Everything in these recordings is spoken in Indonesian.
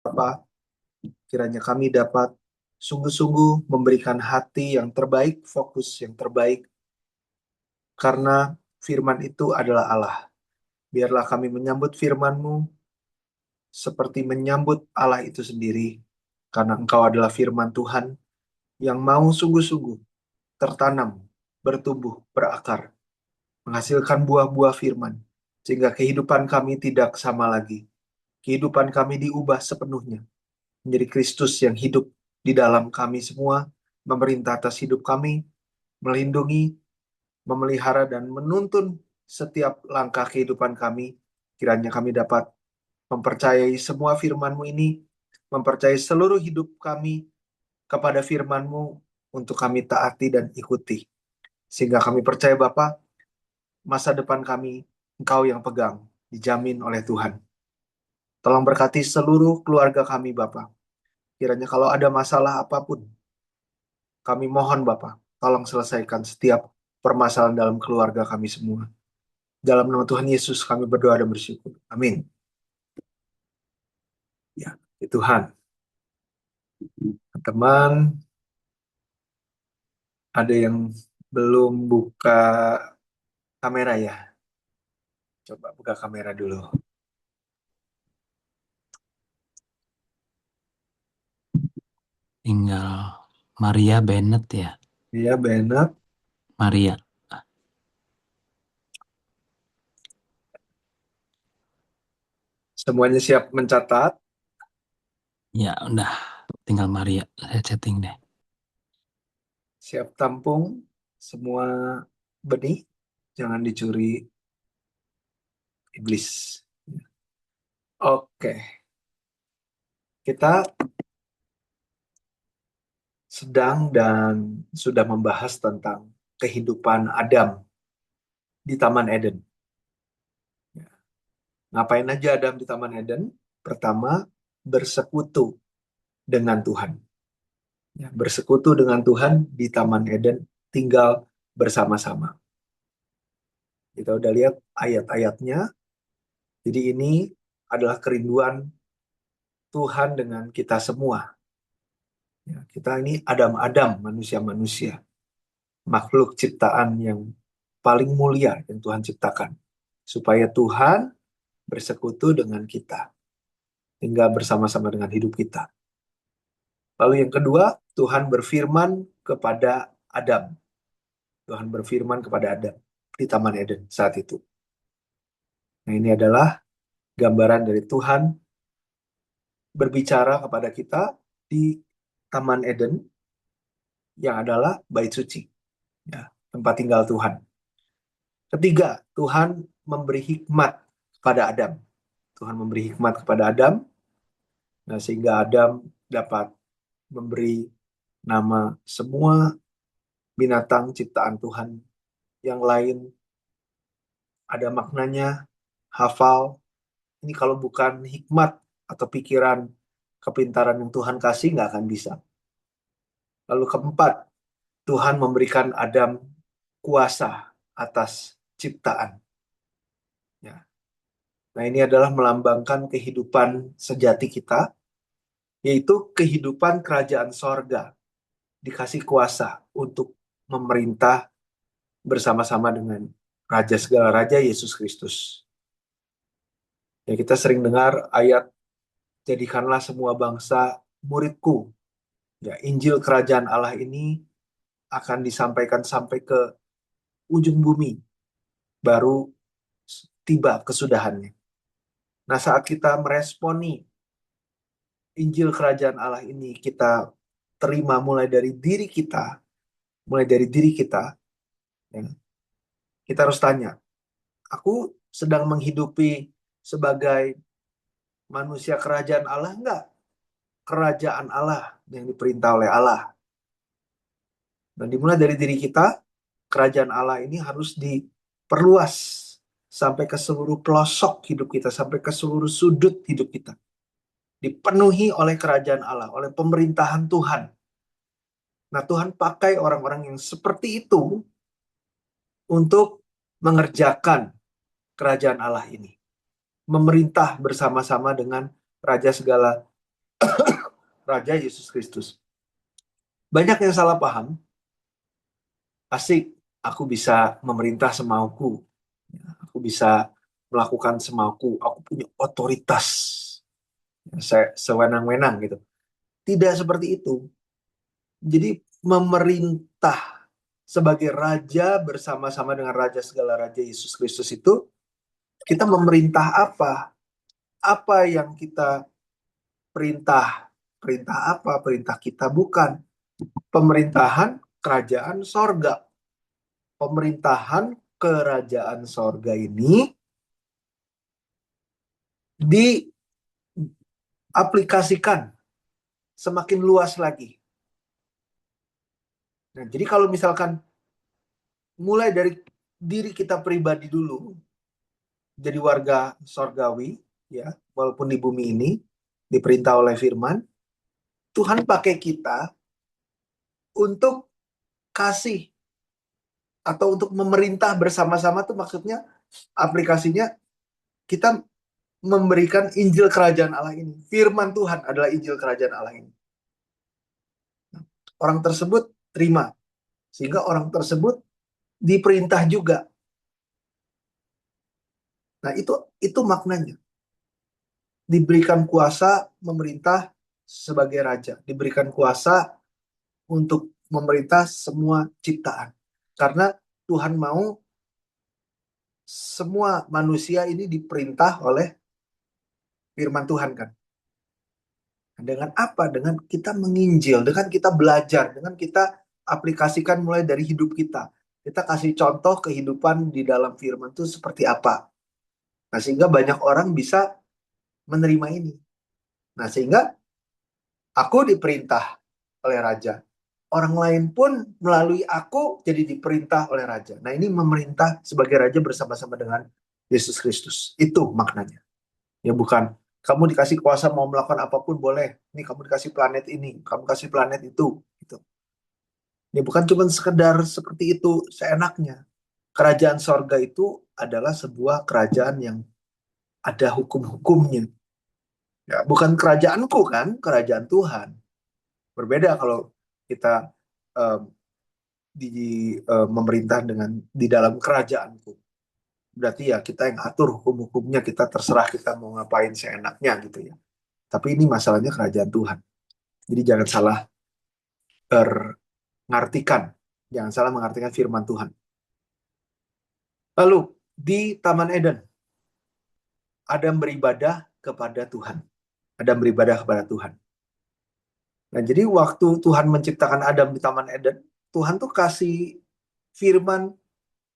Bapa, kiranya kami dapat sungguh-sungguh memberikan hati yang terbaik, fokus yang terbaik, karena firman itu adalah Allah. Biarlah kami menyambut firman-Mu seperti menyambut Allah itu sendiri, karena Engkau adalah firman Tuhan yang mau sungguh-sungguh tertanam, bertumbuh, berakar, menghasilkan buah-buah firman, sehingga kehidupan kami tidak sama lagi. Kehidupan kami diubah sepenuhnya menjadi Kristus yang hidup di dalam kami semua, memerintah atas hidup kami, melindungi, memelihara, dan menuntun setiap langkah kehidupan kami. Kiranya kami dapat mempercayai semua firman-Mu ini, mempercayai seluruh hidup kami kepada firman-Mu untuk kami taati dan ikuti. Sehingga kami percaya Bapa, masa depan kami Engkau yang pegang, dijamin oleh Tuhan. Tolong berkati seluruh keluarga kami Bapa. Kiranya kalau ada masalah apapun, kami mohon Bapa, tolong selesaikan setiap permasalahan dalam keluarga kami semua. Dalam nama Tuhan Yesus kami berdoa dan bersyukur. Amin. Ya, Tuhan. Teman, ada yang belum buka kamera ya? Coba buka kamera dulu. Tinggal Maria Bennett ya. Iya, benar. Maria. Semuanya siap mencatat, Ya udah, tinggal Maria. Saya chatting deh. siap tampung semua benih, jangan dicuri iblis. Oke, kita sedang dan sudah membahas tentang kehidupan Adam di Taman Eden. Ngapain aja Adam di Taman Eden? Pertama, bersekutu dengan Tuhan. Ya, bersekutu dengan Tuhan di Taman Eden, tinggal bersama-sama. Kita udah lihat ayat-ayatnya. Jadi ini adalah kerinduan Tuhan dengan kita semua. Ya, kita ini Adam-Adam, manusia-manusia, makhluk ciptaan yang paling mulia yang Tuhan ciptakan. Supaya Tuhan bersekutu dengan kita, tinggal bersama-sama dengan hidup kita. Lalu yang kedua, Tuhan berfirman kepada Adam. Tuhan berfirman kepada Adam di Taman Eden saat itu. Nah, ini adalah gambaran dari Tuhan berbicara kepada kita di Taman Eden yang adalah bait suci, ya, tempat tinggal Tuhan. Ketiga, Tuhan memberi hikmat kepada Adam. Tuhan memberi hikmat kepada Adam, nah, sehingga Adam dapat memberi nama semua binatang ciptaan Tuhan yang lain, ada maknanya, hafal. Ini kalau bukan hikmat atau pikiran kepintaran yang Tuhan kasih, nggak akan bisa. Lalu keempat, Tuhan memberikan Adam kuasa atas ciptaan. Ya. Nah, ini adalah melambangkan kehidupan sejati kita, yaitu kehidupan kerajaan sorga. Dikasih kuasa untuk memerintah bersama-sama dengan Raja segala Raja, Yesus Kristus. Ya, kita sering dengar ayat, jadikanlah semua bangsa muridku. Ya, Injil kerajaan Allah ini akan disampaikan sampai ke ujung bumi, baru tiba kesudahannya. Nah, saat kita meresponi Injil kerajaan Allah ini, kita terima mulai dari diri kita, ya, kita harus tanya, aku sedang menghidupi sebagai manusia kerajaan Allah enggak? Kerajaan Allah yang diperintah oleh Allah. Dan dimulai dari diri kita, kerajaan Allah ini harus diperluas sampai ke seluruh pelosok hidup kita, sampai ke seluruh sudut hidup kita. Dipenuhi oleh kerajaan Allah, oleh pemerintahan Tuhan. Nah, Tuhan pakai orang-orang yang seperti itu untuk mengerjakan kerajaan Allah ini. Memerintah bersama-sama dengan Raja segala Raja Yesus Kristus. Banyak yang salah paham, asik, aku bisa memerintah semauku, aku bisa melakukan semauku, aku punya otoritas, saya sewenang-wenang gitu. Tidak seperti itu. Jadi memerintah sebagai raja bersama-sama dengan raja segala raja Yesus Kristus itu, kita memerintah apa? Apa yang kita perintah? Perintah apa? Perintah kita bukan. Pemerintahan kerajaan sorga. Pemerintahan kerajaan sorga ini diaplikasikan semakin luas lagi. Nah, jadi kalau misalkan mulai dari diri kita pribadi dulu, jadi warga sorgawi, ya, walaupun di bumi ini diperintah oleh firman, Tuhan pakai kita untuk kasih atau untuk memerintah bersama-sama, tuh maksudnya aplikasinya kita memberikan Injil Kerajaan Allah ini. Firman Tuhan adalah Injil Kerajaan Allah ini. Orang tersebut terima, sehingga orang tersebut diperintah juga. Nah, itu maknanya. Diberikan kuasa memerintah sebagai raja, diberikan kuasa untuk memerintah semua ciptaan. Karena Tuhan mau semua manusia ini diperintah oleh firman Tuhan kan. Dengan apa? Dengan kita menginjil, dengan kita belajar, dengan kita aplikasikan mulai dari hidup kita. Kita kasih contoh kehidupan di dalam firman itu seperti apa. Nah, sehingga banyak orang bisa menerima ini. Nah, sehingga aku diperintah oleh raja. Orang lain pun melalui aku jadi diperintah oleh raja. Nah, ini memerintah sebagai raja bersama-sama dengan Yesus Kristus. Itu maknanya. Ya, bukan kamu dikasih kuasa mau melakukan apapun boleh. Ini kamu dikasih planet ini, kamu kasih planet itu. Gitu. Ini bukan cuma sekedar seperti itu seenaknya. Kerajaan sorga itu adalah sebuah kerajaan yang ada hukum-hukumnya. Ya, bukan kerajaanku kan, kerajaan Tuhan. Berbeda kalau kita um, memerintah dengan di dalam kerajaanku. Berarti ya kita yang atur hukum-hukumnya, kita terserah kita mau ngapain seenaknya gitu ya. Tapi ini masalahnya kerajaan Tuhan. Jadi jangan salah mengartikan, jangan salah mengartikan firman Tuhan. Lalu di Taman Eden, Adam beribadah kepada Tuhan. Adam beribadah kepada Tuhan. Nah, jadi waktu Tuhan menciptakan Adam di Taman Eden, Tuhan tuh kasih firman,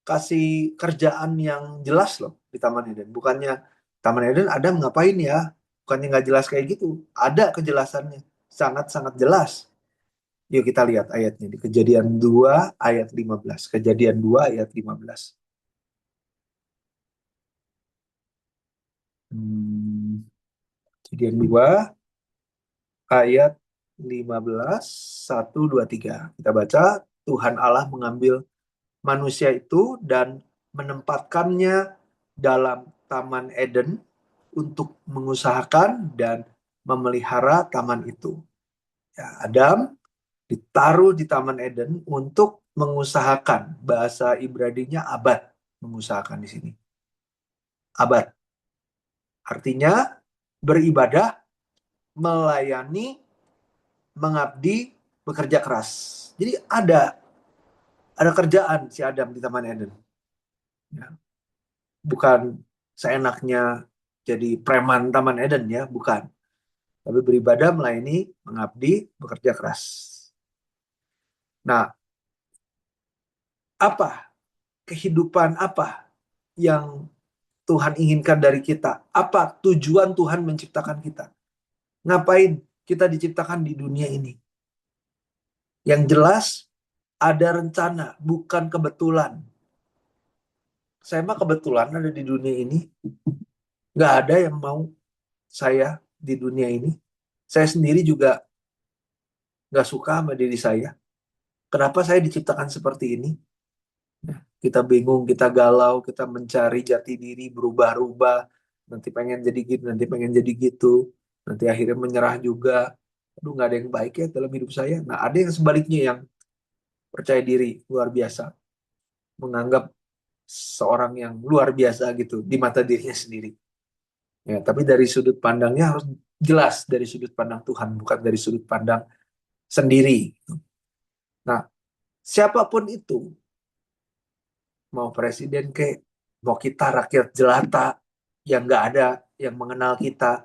kasih kerjaan yang jelas loh di Taman Eden. Bukannya Taman Eden Adam ngapain ya? Bukannya nggak jelas kayak gitu. Ada kejelasannya. Sangat-sangat jelas. Yuk kita lihat ayatnya di Kejadian 2 ayat 15. Kejadian 2 ayat 15. Kejadian 2 ayat 15, 1, 2, 3. Kita baca, Tuhan Allah mengambil manusia itu dan menempatkannya dalam Taman Eden untuk mengusahakan dan memelihara taman itu. Ya, Adam ditaruh di Taman Eden untuk mengusahakan. Bahasa Ibraninya abad, mengusahakan di sini. Abad. Artinya beribadah, melayani, mengabdi, bekerja keras. Jadi ada kerjaan si Adam di Taman Eden. Ya. Bukan seenaknya jadi preman Taman Eden ya, bukan. Tapi beribadah, melayani, mengabdi, bekerja keras. Nah, apa kehidupan apa yang Tuhan inginkan dari kita? Apa tujuan Tuhan menciptakan kita? Ngapain kita diciptakan di dunia ini? Yang jelas ada rencana, bukan kebetulan. Saya mah kebetulan ada di dunia ini. Nggak ada yang mau saya di dunia ini. Saya sendiri juga nggak suka sama diri saya. Kenapa saya diciptakan seperti ini? Kita bingung, kita galau, kita mencari jati diri, berubah-ubah. Nanti pengen jadi gitu, nanti pengen jadi gitu. Nanti akhirnya menyerah juga. Aduh, nggak ada yang baik ya dalam hidup saya. Nah, ada yang sebaliknya yang percaya diri luar biasa, menganggap seorang yang luar biasa gitu di mata dirinya sendiri. Ya, tapi dari sudut pandangnya harus jelas dari sudut pandang Tuhan, bukan dari sudut pandang sendiri. Nah, siapapun itu, mau presiden kayak, mau kita rakyat jelata yang nggak ada yang mengenal kita,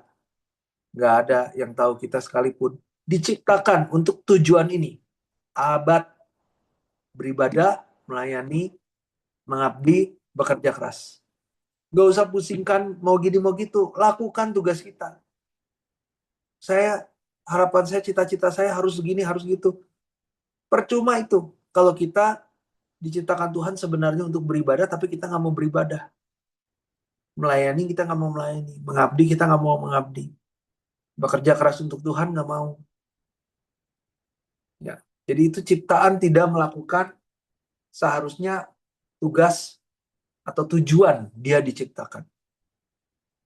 nggak ada yang tahu kita sekalipun, diciptakan untuk tujuan ini, abad beribadah, melayani, mengabdi, bekerja keras. Nggak usah pusingkan mau gini mau gitu, lakukan tugas kita. Saya harapan saya, cita-cita saya harus begini, harus gitu. Percuma itu kalau kita diciptakan Tuhan sebenarnya untuk beribadah, tapi kita nggak mau beribadah. Melayani kita nggak mau melayani, mengabdi kita nggak mau mengabdi, bekerja keras untuk Tuhan nggak mau. Ya, jadi itu ciptaan tidak melakukan seharusnya tugas atau tujuan dia diciptakan.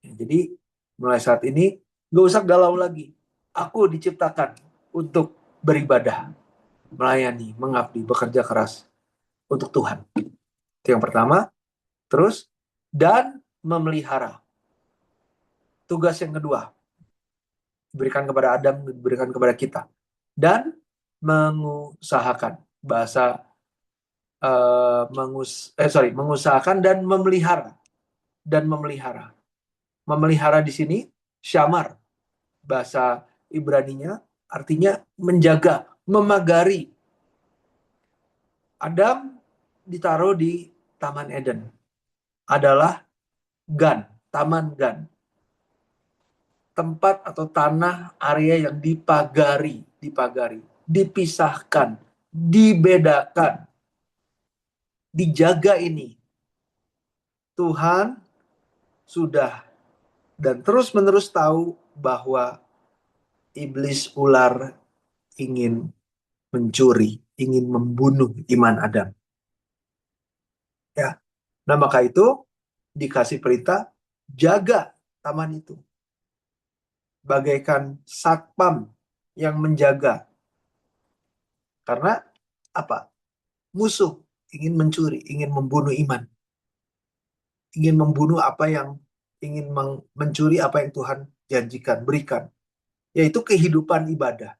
Ya, jadi mulai saat ini nggak usah galau lagi. Aku diciptakan untuk beribadah, melayani, mengabdi, bekerja keras untuk Tuhan. Itu yang pertama. Terus, dan memelihara. Tugas yang kedua, diberikan kepada Adam, diberikan kepada kita. Dan mengusahakan. Bahasa mengusahakan dan memelihara. Dan memelihara. Memelihara di sini, syamar. Bahasa Ibraninya artinya menjaga, memagari. Adam ditaruh di Taman Eden. Adalah Gan, Taman Gan. Tempat atau tanah area yang dipagari, dipisahkan, dibedakan, dijaga ini. Tuhan sudah dan terus-menerus tahu bahwa iblis ular ingin mencuri, ingin membunuh iman Adam. Ya. Nah, maka itu dikasih perintah jaga taman itu. Bagaikan satpam yang menjaga. Karena apa? Musuh ingin mencuri, ingin membunuh iman. Ingin membunuh apa yang ingin mencuri apa yang Tuhan janjikan, berikan. Yaitu kehidupan ibadah,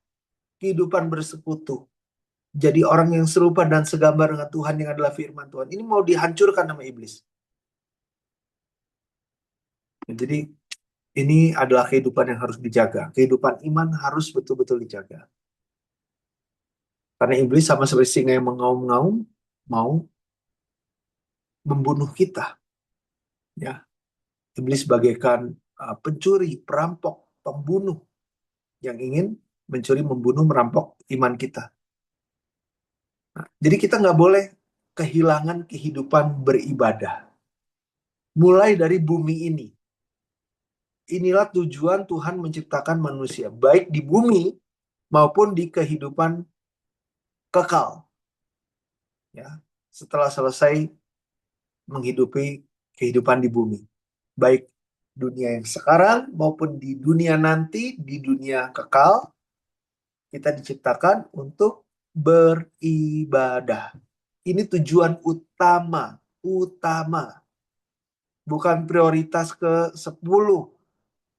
kehidupan bersekutu. Jadi orang yang serupa dan segambar dengan Tuhan yang adalah firman Tuhan. Ini mau dihancurkan sama iblis. Jadi ini adalah kehidupan yang harus dijaga. Kehidupan iman harus betul-betul dijaga. Karena iblis sama seperti singa yang mengaum-ngaum, mau membunuh kita. Ya, iblis bagaikan pencuri, perampok, pembunuh yang ingin mencuri, membunuh, merampok iman kita. Nah, jadi kita nggak boleh kehilangan kehidupan beribadah. Mulai dari bumi ini. Inilah tujuan Tuhan menciptakan manusia, baik di bumi maupun di kehidupan kekal. Ya, setelah selesai menghidupi kehidupan di bumi, baik dunia yang sekarang maupun di dunia nanti, di dunia kekal, kita diciptakan untuk beribadah. Ini tujuan utama, utama. Bukan prioritas ke-10,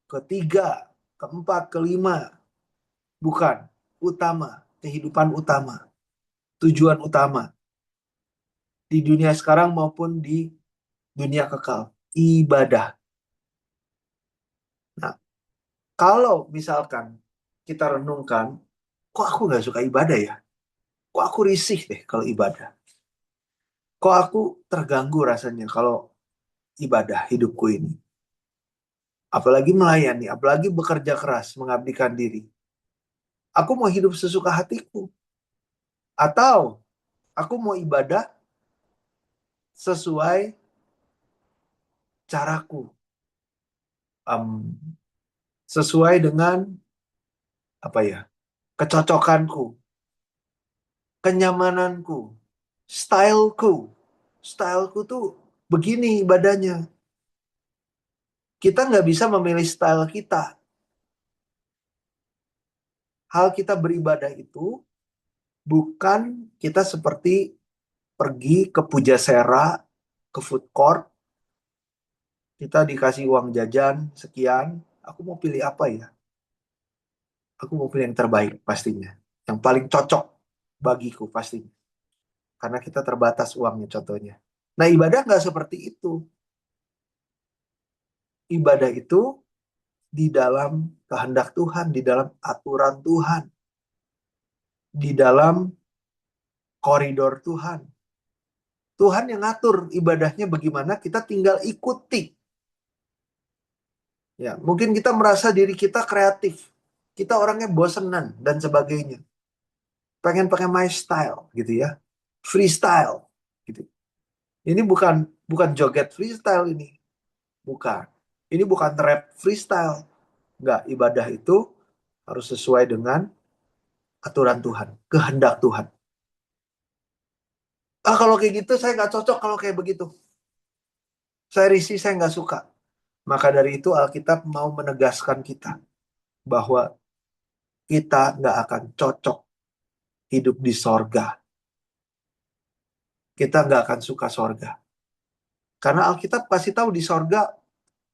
ke-3, ke-4, ke-5. Bukan. Utama, kehidupan utama, tujuan utama. Di dunia sekarang maupun di dunia kekal. Ibadah. Nah, kalau misalkan kita renungkan, kok aku nggak suka ibadah ya? Kok aku risih deh kalau ibadah? Kok aku terganggu rasanya kalau ibadah hidupku ini? Apalagi melayani, apalagi bekerja keras, mengabdikan diri. Aku mau hidup sesuka hatiku. Atau aku mau ibadah sesuai caraku. Um, Sesuai dengan apa ya, kecocokanku, kenyamananku, styleku. Styleku tuh begini ibadahnya. Kita nggak bisa memilih style kita. hal kita beribadah itu bukan kita seperti pergi ke Pujasera, ke food court, kita dikasih uang jajan sekian, aku mau pilih apa ya? Aku mau pilih yang terbaik pastinya. Yang paling cocok bagiku pastinya. Karena kita terbatas uangnya contohnya. Nah ibadah nggak seperti itu. Ibadah itu di dalam kehendak Tuhan, di dalam aturan Tuhan, di dalam koridor Tuhan. Tuhan yang ngatur ibadahnya bagaimana, kita tinggal ikuti. Ya, mungkin kita merasa diri kita kreatif. Kita orangnya bosenan dan sebagainya. Pengen pakai my style gitu ya. Freestyle gitu. Ini bukan bukan joget freestyle ini. Bukan. Ini bukan rap freestyle. Enggak, ibadah itu harus sesuai dengan aturan Tuhan, kehendak Tuhan. Ah, kalau kayak gitu saya nggak cocok kalau kayak begitu. Saya risih, saya nggak suka. Maka dari itu Alkitab mau menegaskan kita bahwa kita nggak akan cocok hidup di sorga. Kita nggak akan suka sorga. Karena Alkitab kasih tahu di sorga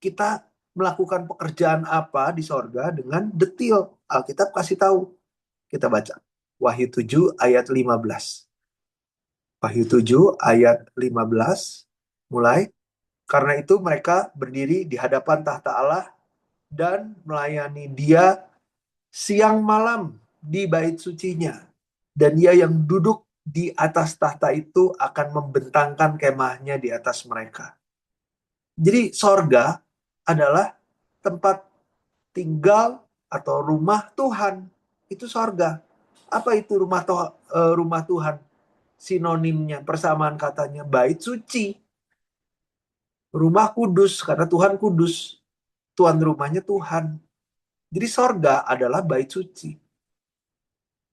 kita melakukan pekerjaan apa di sorga dengan detil. Alkitab kasih tahu. Kita baca. Wahyu 7 ayat 15. Wahyu 7 ayat 15 mulai. Karena itu mereka berdiri di hadapan tahta Allah dan melayani Dia siang malam di bait sucinya. Dan Dia yang duduk di atas tahta itu akan membentangkan kemahnya di atas mereka. Jadi sorga adalah tempat tinggal atau rumah Tuhan. Itu sorga. Apa itu rumah Tuhan? Sinonimnya, persamaan katanya, bait suci. Rumah kudus, karena Tuhan kudus. Tuan rumahnya Tuhan. Jadi sorga adalah bait suci.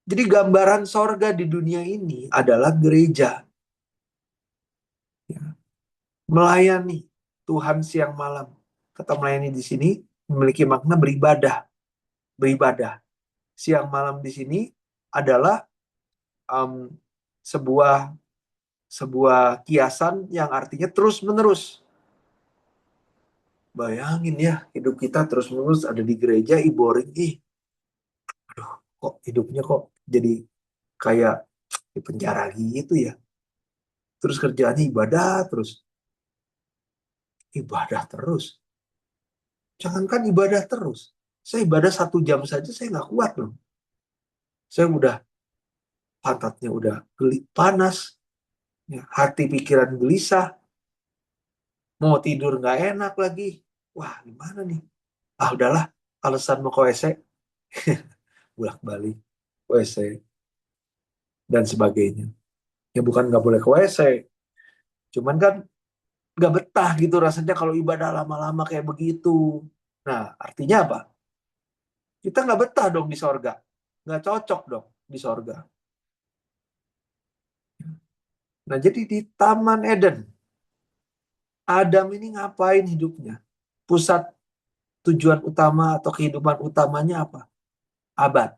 Jadi gambaran sorga di dunia ini adalah gereja. Ya. Melayani Tuhan siang malam. Kata melayani di sini memiliki makna beribadah. Beribadah. Siang malam di sini adalah um, sebuah sebuah kiasan yang artinya terus menerus. Bayangin ya, hidup kita terus menerus ada di gereja, boring. Aduh, kok hidupnya kok jadi kayak di penjara gitu ya. Terus kerjaannya ibadah terus. Jangankan ibadah terus, saya ibadah 1 jam saja saya nggak kuat loh. Saya udah pantatnya udah panas, ya, hati pikiran gelisah, mau tidur nggak enak lagi. Wah, gimana nih? Ah, udahlah, alasan mau ke WC, bolak-balik WC dan sebagainya. Ya bukan nggak boleh ke WC, cuman kan nggak betah gitu rasanya kalau ibadah lama-lama kayak begitu. Nah, artinya apa? Kita nggak betah dong di sorga. Nggak cocok dong di sorga. Nah, jadi di Taman Eden, Adam ini ngapain hidupnya? Pusat tujuan utama atau kehidupan utamanya apa? Abad.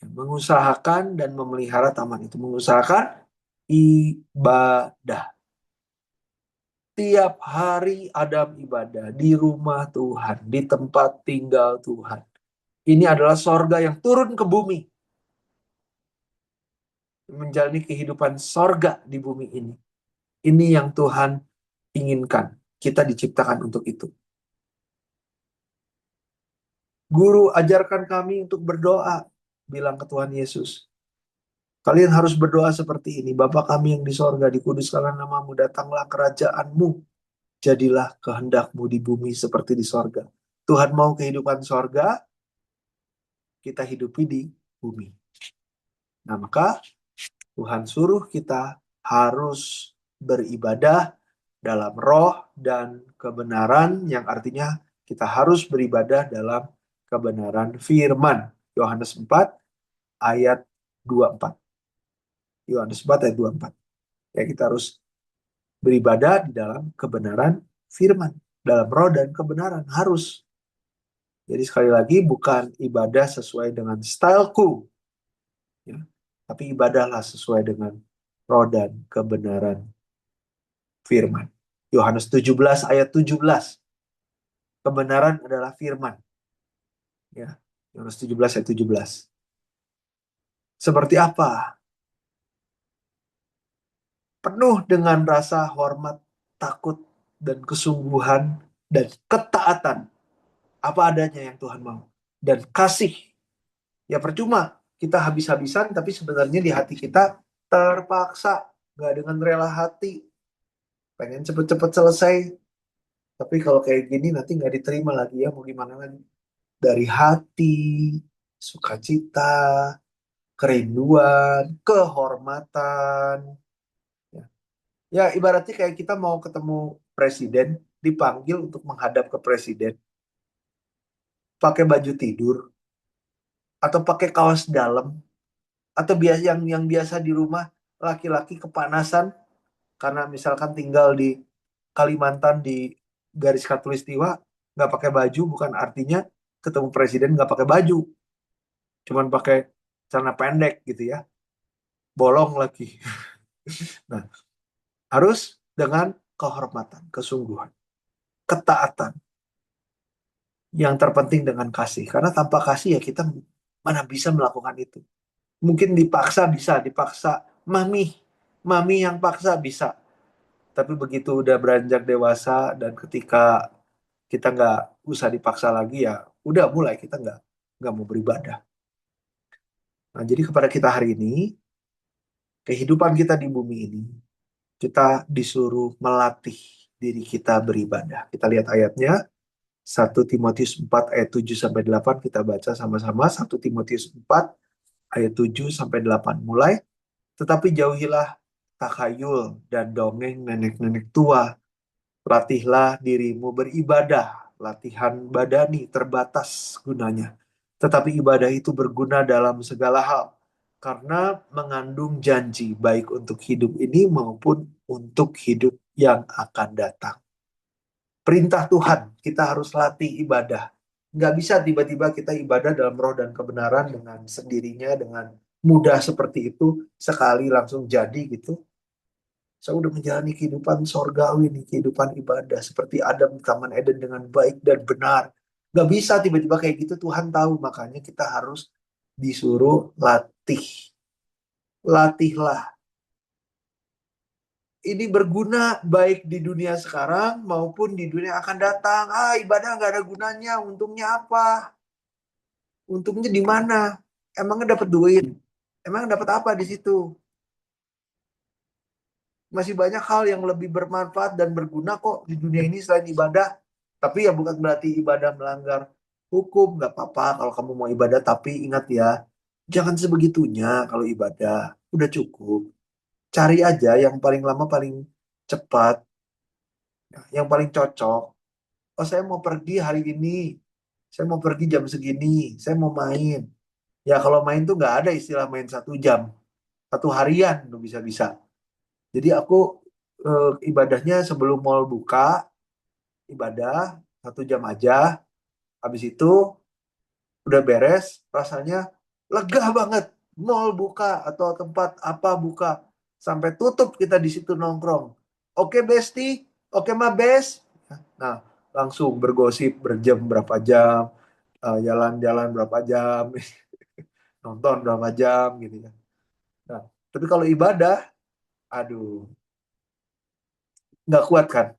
Mengusahakan dan memelihara taman itu. Mengusahakan ibadah. Tiap hari Adam ibadah di rumah Tuhan, di tempat tinggal Tuhan. Ini adalah sorga yang turun ke bumi. Menjalani kehidupan sorga di bumi ini. Ini yang Tuhan inginkan. Kita diciptakan untuk itu. Guru, ajarkan kami untuk berdoa, bilang ke Tuhan Yesus. Kalian harus berdoa seperti ini. Bapa kami yang di sorga, dikuduskanlah namamu, datanglah kerajaanmu. Jadilah kehendakmu di bumi seperti di sorga. Tuhan mau kehidupan sorga, kita hidupi di bumi. Nah, maka Tuhan suruh kita harus beribadah dalam roh dan kebenaran, yang artinya kita harus beribadah dalam kebenaran firman. Yohanes 4 ayat 24. Yohanes 4 ayat 24. Ya, kita harus beribadah di dalam kebenaran firman. Dalam roh dan kebenaran. Harus. Jadi sekali lagi bukan ibadah sesuai dengan styleku, ya, tapi ibadahlah sesuai dengan roh dan kebenaran firman. Yohanes 17 ayat 17. Kebenaran adalah firman. Ya. Yohanes 17 ayat 17. Seperti apa? Penuh dengan rasa hormat, takut, dan kesungguhan, dan ketaatan. Apa adanya yang Tuhan mau. Dan kasih. Ya percuma. Kita habis-habisan, tapi sebenarnya di hati kita terpaksa. Gak dengan rela hati. Pengen cepet-cepet selesai. Tapi kalau kayak gini nanti nggak diterima lagi ya. Mau gimana lagi? Dari hati, sukacita, kerinduan, kehormatan. Ya, ya ibaratnya kayak kita mau ketemu presiden, dipanggil untuk menghadap ke presiden, pakai baju tidur, atau pakai kaos dalam, atau biasa yang biasa di rumah laki-laki kepanasan karena misalkan tinggal di Kalimantan di garis khatulistiwa nggak pakai baju bukan artinya ketemu presiden nggak pakai baju, cuman pakai celana pendek gitu ya, bolong lagi. Nah, harus dengan kehormatan, kesungguhan, ketaatan. Yang terpenting dengan kasih. Karena tanpa kasih ya kita mana bisa melakukan itu. Mungkin dipaksa bisa, dipaksa. Mami, mami yang paksa bisa. Tapi begitu udah beranjak dewasa dan ketika kita nggak usah dipaksa lagi ya, udah mulai kita nggak mau beribadah. Nah, jadi kepada kita hari ini, kehidupan kita di bumi ini, kita disuruh melatih diri kita beribadah. Kita lihat ayatnya, 1 Timotius 4 ayat 7 sampai 8 kita baca sama-sama. 1 Timotius 4 ayat 7 sampai 8 mulai. Tetapi jauhilah takhayul dan dongeng nenek-nenek tua. Latihlah dirimu beribadah. Latihan badani terbatas gunanya. Tetapi ibadah itu berguna dalam segala hal. Karena mengandung janji baik untuk hidup ini maupun untuk hidup yang akan datang. Perintah Tuhan, kita harus latih ibadah. Nggak bisa tiba-tiba kita ibadah dalam roh dan kebenaran dengan sendirinya, dengan mudah seperti itu, sekali langsung jadi gitu. Saya udah menjalani kehidupan sorgawi nih, kehidupan ibadah. Seperti Adam di Taman Eden dengan baik dan benar. Nggak bisa tiba-tiba kayak gitu, Tuhan tahu. Makanya kita harus disuruh latih. Latihlah. Ini berguna baik di dunia sekarang maupun di dunia akan datang. Ibadah nggak ada gunanya. Untungnya apa? Untungnya di mana? Emangnya dapat duit? Emang dapat apa di situ? Masih banyak hal yang lebih bermanfaat dan berguna kok di dunia ini selain ibadah. Tapi ya bukan berarti ibadah melanggar hukum. Nggak apa-apa kalau kamu mau ibadah. Tapi ingat ya, jangan sebegitunya kalau ibadah. Udah cukup. Cari aja yang paling lama, paling cepat, yang paling cocok. Oh, saya mau pergi hari ini. Saya mau pergi jam segini. Saya mau main. Ya kalau main tuh nggak ada istilah main 1 jam. 1 harian tuh bisa-bisa. Jadi aku ibadahnya sebelum mall buka, ibadah 1 jam aja. Habis itu udah beres, rasanya lega banget. Mall buka atau tempat apa buka. Sampai tutup kita di situ nongkrong. Oke Besti, oke Ma Bes. Nah, langsung bergosip berjam berapa jam, jalan-jalan berapa jam, nonton berapa jam gitu ya. Nah, tapi kalau ibadah, aduh, nggak kuat kan?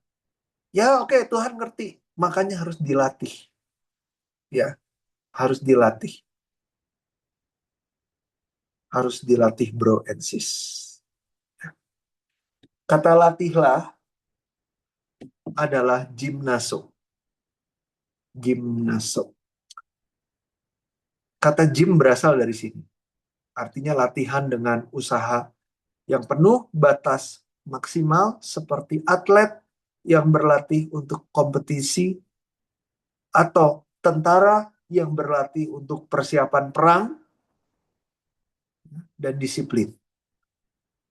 Ya oke, Tuhan ngerti, makanya harus dilatih, ya, harus dilatih, harus dilatih bro and sis. Kata latihlah adalah gimnaso, gimnaso. Kata gym berasal dari sini, artinya latihan dengan usaha yang penuh batas maksimal seperti atlet yang berlatih untuk kompetisi atau tentara yang berlatih untuk persiapan perang dan disiplin.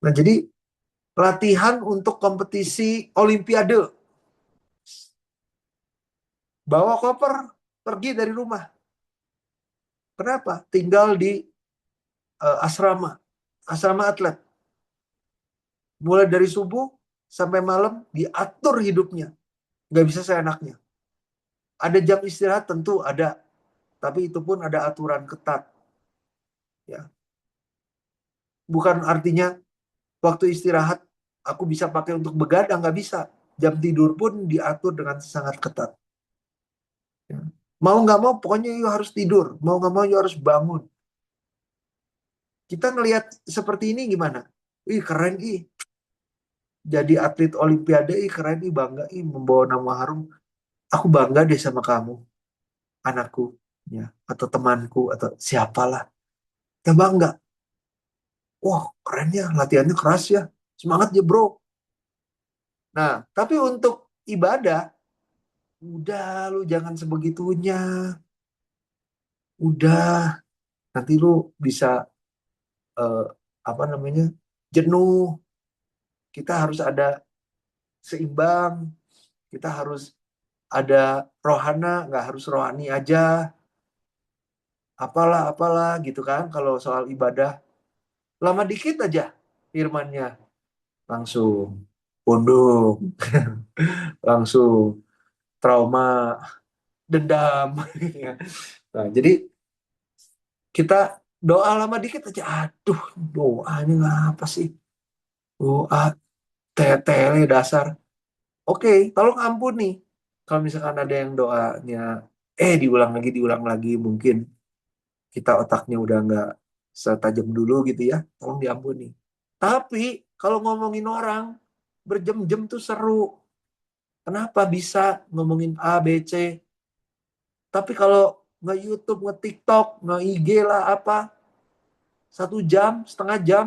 Nah, jadi latihan untuk kompetisi olimpiade. Bawa koper, pergi dari rumah. Kenapa? Tinggal di asrama, asrama atlet. Mulai dari subuh sampai malam diatur hidupnya. Nggak bisa seenaknya. Ada jam istirahat tentu ada, tapi itu pun ada aturan ketat. Ya, bukan artinya waktu istirahat aku bisa pakai untuk begadang, nggak bisa. Jam tidur pun diatur dengan sangat ketat. Ya. Mau nggak mau, pokoknya you harus tidur. Mau nggak mau, you harus bangun. Kita ngelihat seperti ini gimana? Ih keren ih. Jadi atlet Olimpiade, ih keren ih, bangga ih, membawa nama harum. Aku bangga deh sama kamu, anakku, ya, atau temanku, atau siapalah. Ya bangga. Wah keren ya, latihannya keras ya. Semangat ya bro. Nah, tapi untuk ibadah, udah lu jangan sebegitunya. Udah, nanti lu bisa eh, apa namanya, jenuh. Kita harus ada seimbang. Kita harus ada rohana, nggak harus rohani aja. Apalah apalah gitu kan. Kalau soal ibadah lama dikit aja firmannya langsung pundung, langsung trauma, dendam. Nah, jadi kita doa lama dikit aja, aduh doanya apa sih, doa tele dasar. Oke, tolong ampuni kalau misalkan ada yang doanya diulang lagi, mungkin kita otaknya udah nggak setajam dulu gitu ya, tolong diampuni. Tapi kalau ngomongin orang berjam-jam tuh seru. Kenapa bisa ngomongin A, B, C? Tapi kalau nge-YouTube, nge-TikTok, nge-IG lah apa, 1 jam, setengah jam,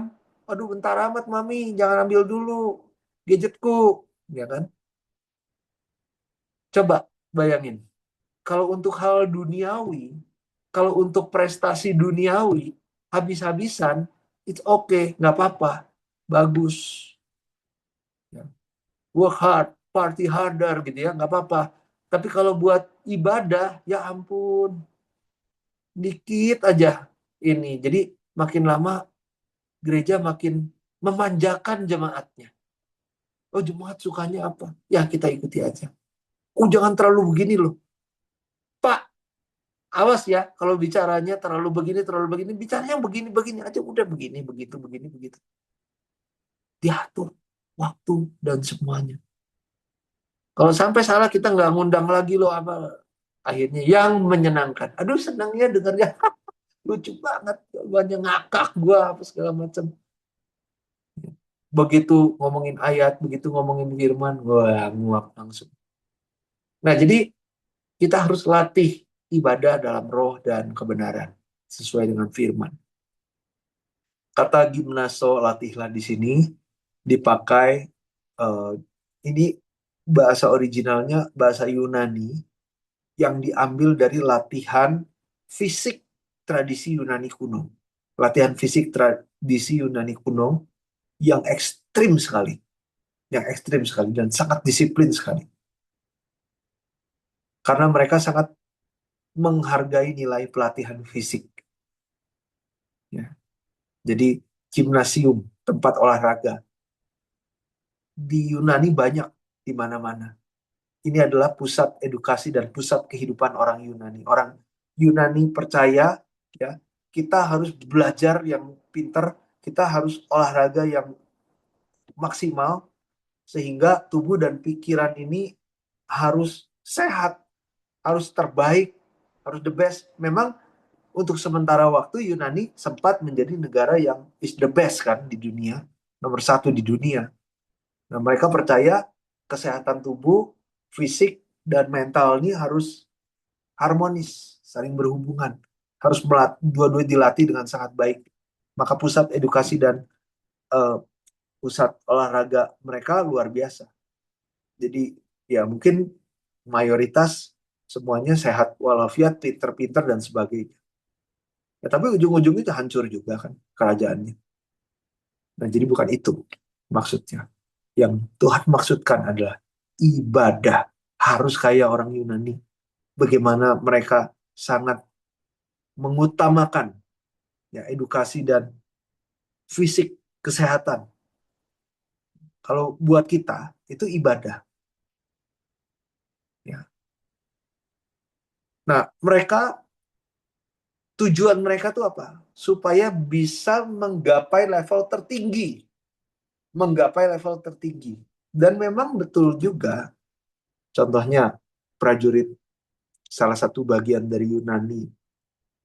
aduh bentar amat mami, jangan ambil dulu gadgetku, ya kan? Coba bayangin, kalau untuk hal duniawi, kalau untuk prestasi duniawi, habis-habisan, it's okay, nggak apa-apa, bagus. Ya. Work hard, party harder gitu ya, nggak apa-apa. Tapi kalau buat ibadah, ya ampun, dikit aja ini. Jadi makin lama gereja makin memanjakan jemaatnya. Oh jemaat sukanya apa? Ya kita ikuti aja. Oh jangan terlalu begini loh. Pak, awas ya kalau bicaranya terlalu begini. Bicaranya yang begini-begini aja. Udah begini, begitu, begini, begitu. Diatur waktu dan semuanya. Kalau sampai salah kita nggak ngundang lagi loh apa. Akhirnya yang menyenangkan. Aduh senangnya dengarnya. Lucu banget. Banyak ngakak gua apa segala macam. Begitu ngomongin ayat, begitu ngomongin firman, wah nguap langsung. Nah, jadi kita harus latih ibadah dalam roh dan kebenaran sesuai dengan firman. Kata gimnaso latihlah di sini dipakai eh, ini bahasa originalnya bahasa Yunani yang diambil dari latihan fisik tradisi Yunani kuno. Latihan fisik tradisi Yunani kuno yang ekstrim sekali, yang ekstrim sekali dan sangat disiplin sekali. Karena mereka sangat menghargai nilai pelatihan fisik. Ya. Jadi gimnasium, tempat olahraga di Yunani banyak di mana-mana. Ini adalah pusat edukasi dan pusat kehidupan orang Yunani. Orang Yunani percaya ya kita harus belajar yang pinter, kita harus olahraga yang maksimal sehingga tubuh dan pikiran ini harus sehat, harus terbaik, harus the best. Memang untuk sementara waktu Yunani sempat menjadi negara yang is the best kan di dunia, nomor satu di dunia. Nah, mereka percaya kesehatan tubuh, fisik, dan mental ini harus harmonis, saling berhubungan. Harus dua-dua dilatih dengan sangat baik. Maka pusat edukasi dan uh, pusat olahraga mereka luar biasa. Jadi ya mungkin mayoritas semuanya sehat walafiat, pinter-pinter dan sebagainya. Ya, tapi ujung-ujungnya itu hancur juga kan kerajaannya. Nah, jadi bukan itu maksudnya. Yang Tuhan maksudkan adalah ibadah. Harus kayak orang Yunani. bagaimana mereka sangat mengutamakan ya edukasi dan fisik kesehatan. Kalau buat kita itu ibadah. Ya. Nah, tujuan mereka tuh apa? Supaya bisa menggapai level tertinggi. Dan memang betul juga, contohnya prajurit salah satu bagian dari Yunani.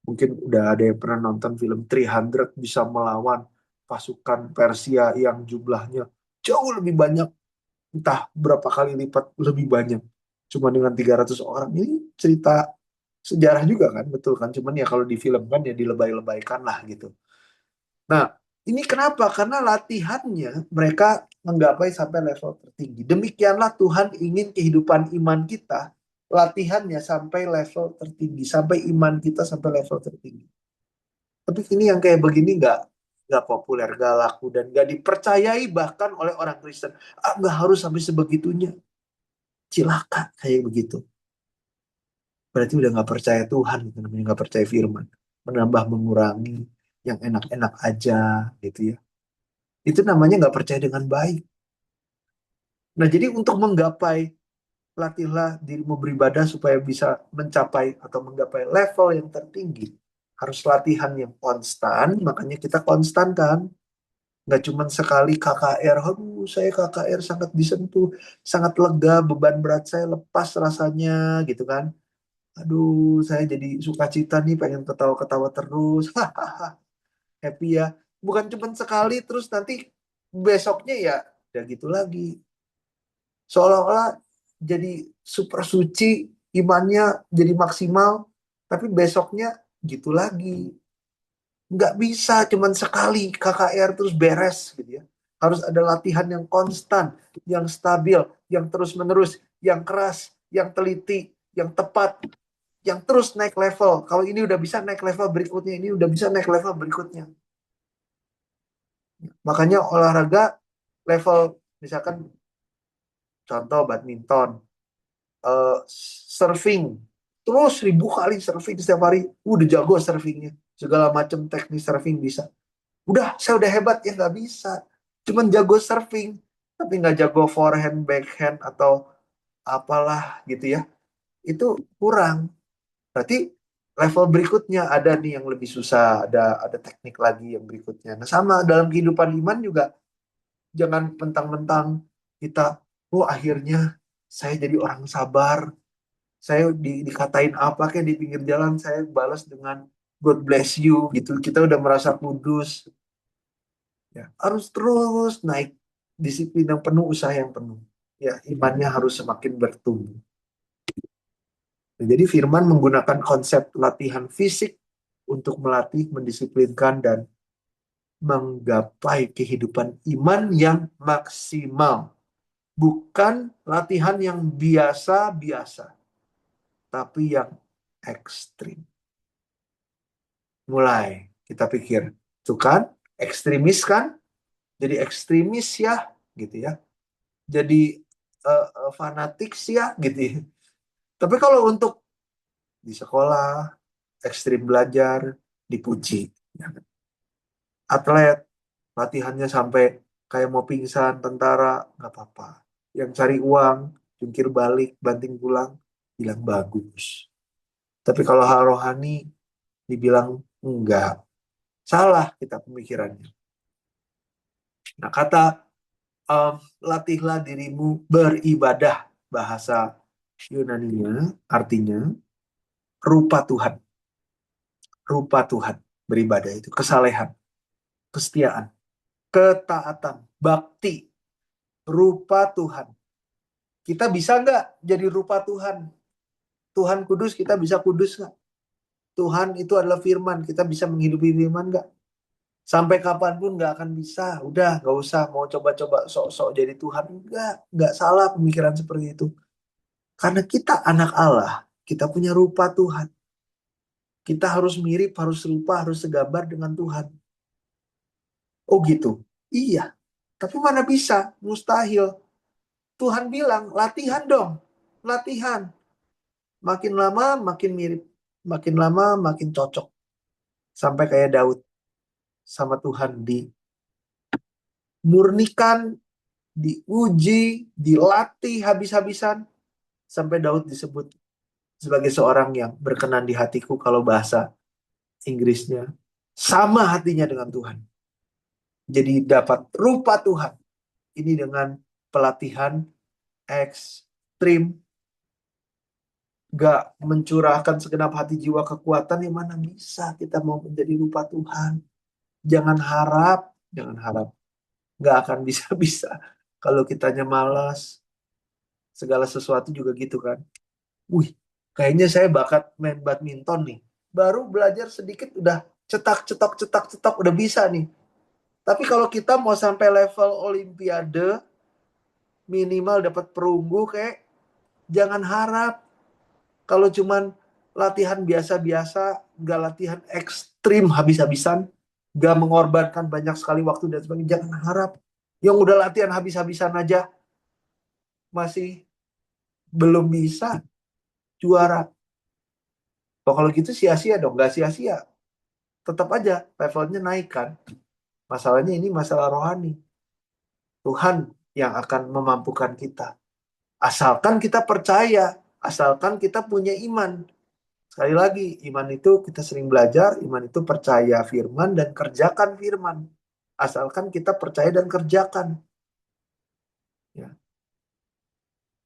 Mungkin udah ada yang pernah nonton film 300 bisa melawan pasukan Persia yang jumlahnya jauh lebih banyak, entah berapa kali lipat lebih banyak. Cuma dengan 300 orang. Ini cerita sejarah juga kan, betul kan? Cuman ya kalau di film kan ya dilebay-lebaykan lah gitu. Nah, ini kenapa? Karena latihannya mereka menggapai sampai level tertinggi. Demikianlah Tuhan ingin kehidupan iman kita, latihannya sampai level tertinggi, sampai iman kita sampai level tertinggi. Tapi ini yang kayak begini nggak populer, nggak laku, dan nggak dipercayai bahkan oleh orang Kristen. Nggak harus sampai sebegitunya. Cilaka kayak begitu. Berarti udah nggak percaya Tuhan, gitu namanya nggak percaya firman. Menambah mengurangi yang enak-enak aja gitu ya. Itu namanya nggak percaya dengan baik. Nah, jadi untuk menggapai, latihlah dirimu beribadah supaya bisa mencapai atau menggapai level yang tertinggi. Harus latihan yang konstan, makanya kita konstan kan. Nggak cuma sekali KKR, aduh saya KKR sangat disentuh, sangat lega, beban berat saya lepas rasanya gitu kan. Aduh, saya jadi sukacita nih, pengen ketawa-ketawa terus. Happy ya. Bukan cuma sekali, terus nanti besoknya ya gitu lagi. Seolah-olah jadi super suci, imannya jadi maksimal, tapi besoknya gitu lagi. Nggak bisa cuman sekali KKR terus beres gitu ya. Harus ada latihan yang konstan, yang stabil, yang terus-menerus, yang keras, yang teliti, yang tepat, yang terus naik level. Kalau ini udah bisa naik level berikutnya, ini udah bisa naik level berikutnya. Makanya olahraga level, misalkan contoh badminton, surfing, terus 1.000 kali surfing setiap hari, udah jago surfingnya, segala macam teknik surfing bisa. Udah, saya udah hebat ya, nggak bisa. Cuman jago surfing, tapi nggak jago forehand, backhand atau apalah gitu ya. Itu kurang. Berarti level berikutnya ada nih yang lebih susah, ada teknik lagi yang berikutnya. Nah, sama dalam kehidupan iman juga, jangan mentang-mentang kita, oh akhirnya saya jadi orang sabar, saya dikatain apa kayak di pinggir jalan, saya balas dengan God bless you gitu. Kita udah merasa kudus. Ya, harus terus naik, disiplin yang penuh, usaha yang penuh. Ya, imannya harus semakin bertumbuh. Nah, jadi firman menggunakan konsep latihan fisik untuk melatih, mendisiplinkan, dan menggapai kehidupan iman yang maksimal. Bukan latihan yang biasa-biasa, tapi yang ekstrim. Mulai kita pikir, tuh kan, ekstremis kan? Jadi ekstremis ya, gitu ya. Jadi fanatik sih ya gitu ya. Tapi kalau untuk di sekolah, ekstrim belajar, dipuji. Ya kan? Atlet, latihannya sampai kayak mau pingsan, tentara, nggak apa-apa. Yang cari uang, jungkir balik, banting pulang, bilang bagus. Tapi kalau hal rohani, dibilang enggak. Salah kita pemikirannya. Nah, kata um, latihlah dirimu beribadah, bahasa Yunaninya artinya rupa Tuhan. Rupa Tuhan, beribadah itu kesalehan, kesetiaan, ketaatan, bakti, rupa Tuhan. Kita bisa nggak jadi rupa Tuhan? Tuhan kudus, kita bisa kudus nggak? Tuhan itu adalah firman, kita bisa menghidupi firman nggak? Sampai kapanpun nggak akan bisa. Udah, nggak usah mau coba-coba sok-sok jadi Tuhan. Nggak salah pemikiran seperti itu. Karena kita anak Allah, kita punya rupa Tuhan. Kita harus mirip, harus serupa, harus segambar dengan Tuhan. Oh gitu. Iya. Tapi mana bisa? Mustahil. Tuhan bilang, latihan dong. Latihan. makin lama makin mirip, makin lama makin cocok. Sampai kayak Daud sama Tuhan dimurnikan, diuji, dilatih habis-habisan. Sampai Daud disebut sebagai seorang yang berkenan di hatiku, kalau bahasa Inggrisnya. Sama hatinya dengan Tuhan. Jadi dapat rupa Tuhan. Ini dengan pelatihan ekstrim, gak mencurahkan segenap hati jiwa kekuatan, yang mana bisa kita mau menjadi rupa Tuhan. Jangan harap, jangan harap. Gak akan bisa-bisa. Kalau kitanya malas, segala sesuatu juga gitu kan. Wih, kayaknya saya bakat main badminton nih. Baru belajar sedikit udah cetak, cetak, cetak, cetak, udah bisa nih. Tapi kalau kita mau sampai level olimpiade, minimal dapat perunggu, kayak jangan harap. Kalau cuman latihan biasa-biasa, gak latihan ekstrim habis-habisan, gak mengorbankan banyak sekali waktu dan sebagainya, jangan harap. Yang udah latihan habis-habisan aja masih belum bisa juara. Oh, kalau gitu sia-sia dong, gak sia-sia. Tetap aja levelnya naik kan. Masalahnya ini masalah rohani. Tuhan yang akan memampukan kita. Asalkan kita percaya, asalkan kita punya iman. Sekali lagi, iman itu kita sering belajar, iman itu percaya firman dan kerjakan firman. Asalkan kita percaya dan kerjakan. Ya.